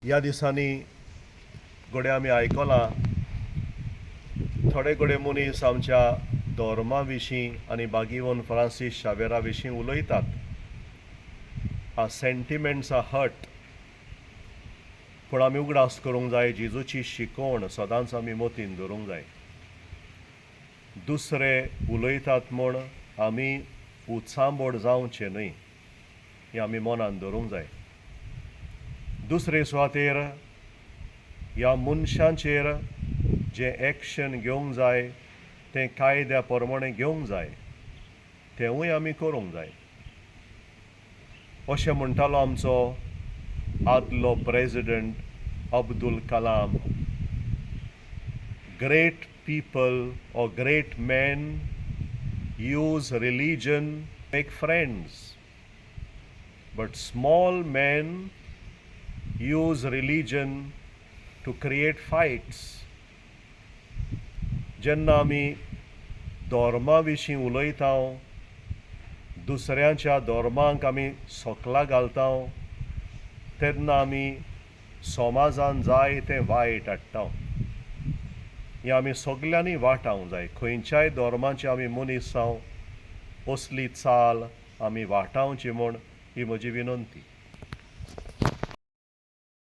ह्या दिसांनी घोडे आमी आयकलां थोडे घोडे मनीस आमच्या धोर्मा विशीं आनी बागीवन फ्रांसीस शावेरा विशीं उलयतात. आ सेंटिमेंट्स आ हर्ट, पूण आमी उगडास करूंक जाय. जेजूची शिकवण सदांच आमी मतीन दवरूंक जाय. दुसरे उलयतात म्हूण आमी उत्सांबोड जावचें न्हय, हें आमी मनान दवरूंक जाय. दुसरे सुवातेर ह्या मनशांचेर जें एक्शन घेवंक जाय तें कायद्या प्रमाणें घेवंक जाय, तेंवूय आमी करूंक जाय. अशें म्हणटालो आमचो आदलो president Abdul Kalam, great people or great men use religion to make friends, but small men use religion to create fights. जेन्ना आमी धोर्मा विशीं उलयता, दुसऱ्यांच्या धोर्मांक आमी सोकला घालता, तेन्ना आमी समाजान जाय तें वायट हाडटा. हें आमी सगल्यांनी वाटावंक जाय. खंयच्याय धोर्माचे आमी मनीस जावं, असली चाल आमी वाटावची म्हूण ही म्हजी विनंती.